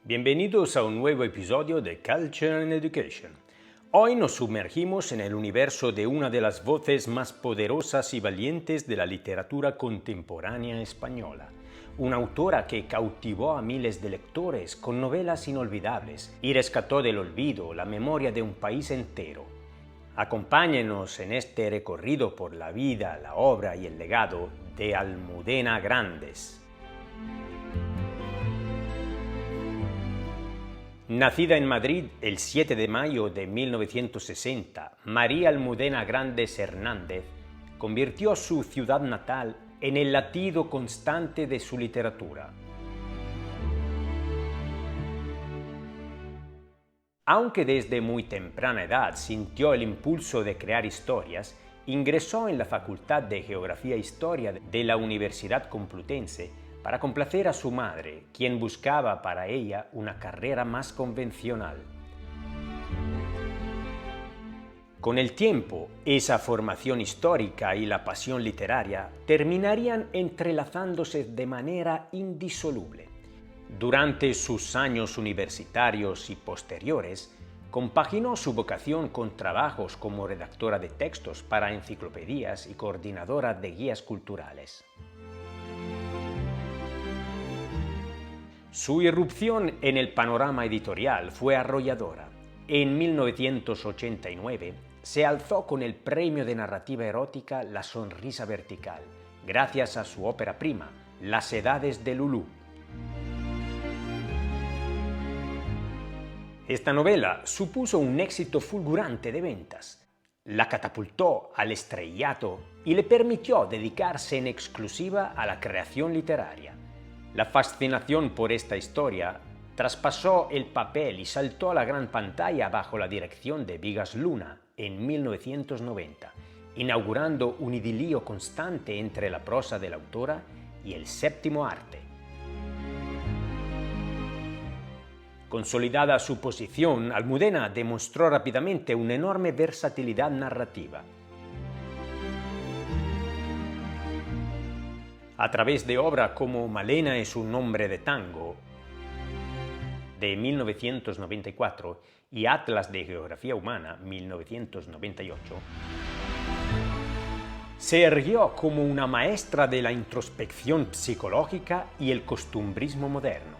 Bienvenidos a un nuevo episodio de Culture and Education. Hoy nos sumergimos en el universo de una de las voces más poderosas y valientes de la literatura contemporánea española. Una autora que cautivó a miles de lectores con novelas inolvidables y rescató del olvido la memoria de un país entero. Acompáñenos en este recorrido por la vida, la obra y el legado de Almudena Grandes. Nacida en Madrid el 7 de mayo de 1960, María Almudena Grandes Hernández convirtió su ciudad natal en el latido constante de su literatura. Aunque desde muy temprana edad sintió el impulso de crear historias, ingresó en la Facultad de Geografía e Historia de la Universidad Complutense para complacer a su madre, quien buscaba para ella una carrera más convencional. Con el tiempo, esa formación histórica y la pasión literaria terminarían entrelazándose de manera indisoluble. Durante sus años universitarios y posteriores, compaginó su vocación con trabajos como redactora de textos para enciclopedias y coordinadora de guías culturales. Su irrupción en el panorama editorial fue arrolladora. En 1989 se alzó con el premio de narrativa erótica La Sonrisa Vertical, gracias a su ópera prima, Las Edades de Lulú. Esta novela supuso un éxito fulgurante de ventas. La catapultó al estrellato y le permitió dedicarse en exclusiva a la creación literaria. La fascinación por esta historia traspasó el papel y saltó a la gran pantalla bajo la dirección de Bigas Luna en 1990, inaugurando un idilio constante entre la prosa de la autora y el séptimo arte. Consolidada su posición, Almudena demostró rápidamente una enorme versatilidad narrativa. A través de obras como Malena es un nombre de tango, de 1994, y Atlas de Geografía Humana, 1998, se erguió como una maestra de la introspección psicológica y el costumbrismo moderno.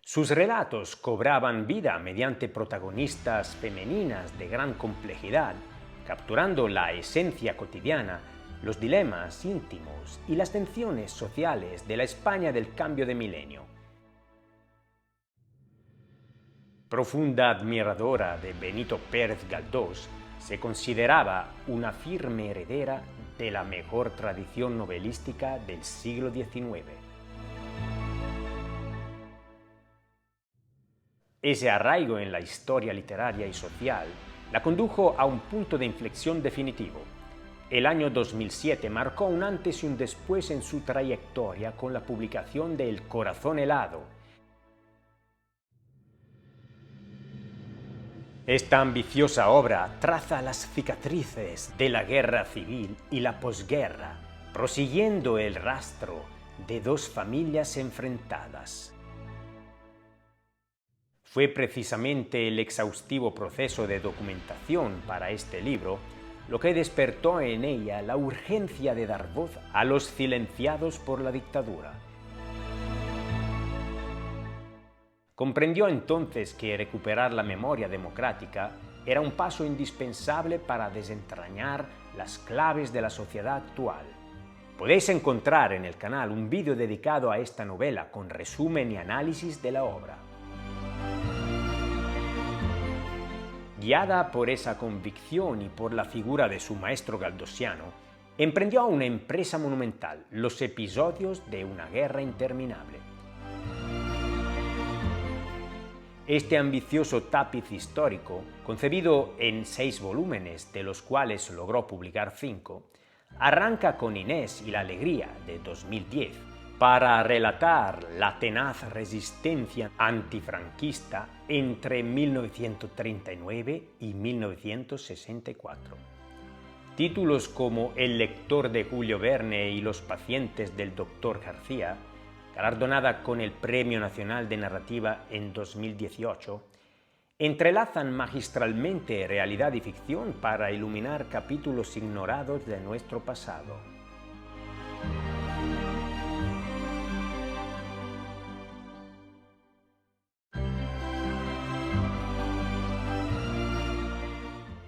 Sus relatos cobraban vida mediante protagonistas femeninas de gran complejidad, capturando la esencia cotidiana, los dilemas íntimos y las tensiones sociales de la España del cambio de milenio. Profunda admiradora de Benito Pérez Galdós, se consideraba una firme heredera de la mejor tradición novelística del siglo XIX. Ese arraigo en la historia literaria y social la condujo a un punto de inflexión definitivo. El año 2007 marcó un antes y un después en su trayectoria con la publicación de El corazón helado. Esta ambiciosa obra traza las cicatrices de la guerra civil y la posguerra, prosiguiendo el rastro de dos familias enfrentadas. Fue precisamente el exhaustivo proceso de documentación para este libro lo que despertó en ella la urgencia de dar voz a los silenciados por la dictadura. Comprendió entonces que recuperar la memoria democrática era un paso indispensable para desentrañar las claves de la sociedad actual. Podéis encontrar en el canal un vídeo dedicado a esta novela con resumen y análisis de la obra. Guiada por esa convicción y por la figura de su maestro galdosiano, emprendió una empresa monumental, los episodios de una guerra interminable. Este ambicioso tapiz histórico, concebido en 6 volúmenes, de los cuales logró publicar 5, arranca con Inés y la alegría de 2010, para relatar la tenaz resistencia antifranquista entre 1939 y 1964. Títulos como El lector de Julio Verne y Los pacientes del Dr. García galardonada con el Premio Nacional de Narrativa en 2018, entrelazan magistralmente realidad y ficción para iluminar capítulos ignorados de nuestro pasado.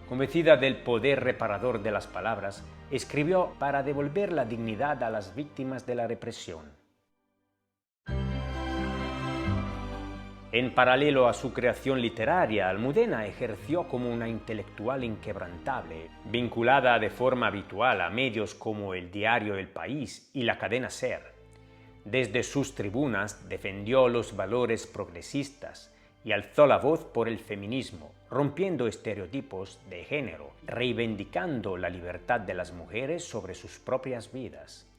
Convencida del poder reparador de las palabras, escribió para devolver la dignidad a las víctimas de la represión. En paralelo a su creación literaria, Almudena ejerció como una intelectual inquebrantable, vinculada de forma habitual a medios como el diario El País y la cadena SER. Desde sus tribunas defendió los valores progresistas y alzó la voz por el feminismo, rompiendo estereotipos de género, reivindicando la libertad de las mujeres sobre sus propias vidas.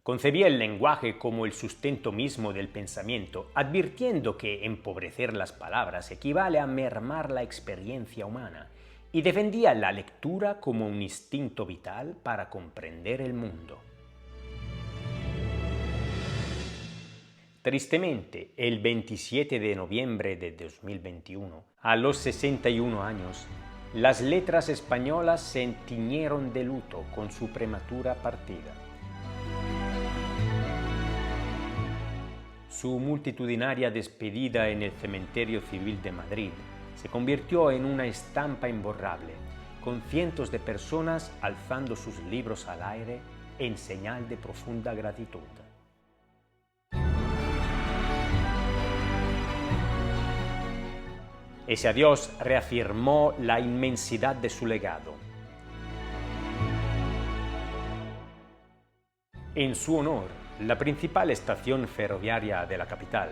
Concebía el lenguaje como el sustento mismo del pensamiento, advirtiendo que empobrecer las palabras equivale a mermar la experiencia humana, y defendía la lectura como un instinto vital para comprender el mundo. Tristemente, el 27 de noviembre de 2021, a los 61 años, las letras españolas se tiñeron de luto con su prematura partida. Su multitudinaria despedida en el Cementerio Civil de Madrid se convirtió en una estampa imborrable, con cientos de personas alzando sus libros al aire en señal de profunda gratitud. Ese adiós reafirmó la inmensidad de su legado. En su honor, la principal estación ferroviaria de la capital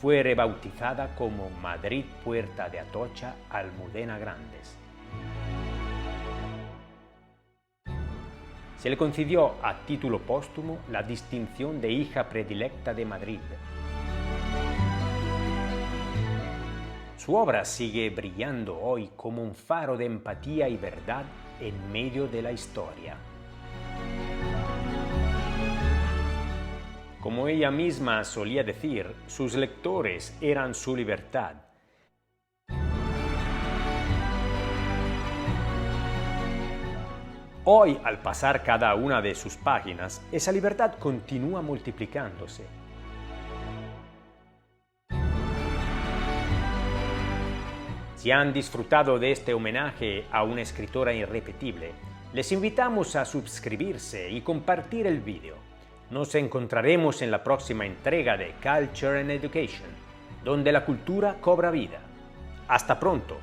fue rebautizada como Madrid Puerta de Atocha Almudena Grandes. Se le concedió a título póstumo la distinción de hija predilecta de Madrid. Su obra sigue brillando hoy como un faro de empatía y verdad en medio de la historia. Como ella misma solía decir, sus lectores eran su libertad. Hoy, al pasar cada una de sus páginas, esa libertad continúa multiplicándose. Si han disfrutado de este homenaje a una escritora irrepetible, les invitamos a suscribirse y compartir el vídeo. Nos encontraremos en la próxima entrega de Culture and Education, donde la cultura cobra vida. ¡Hasta pronto!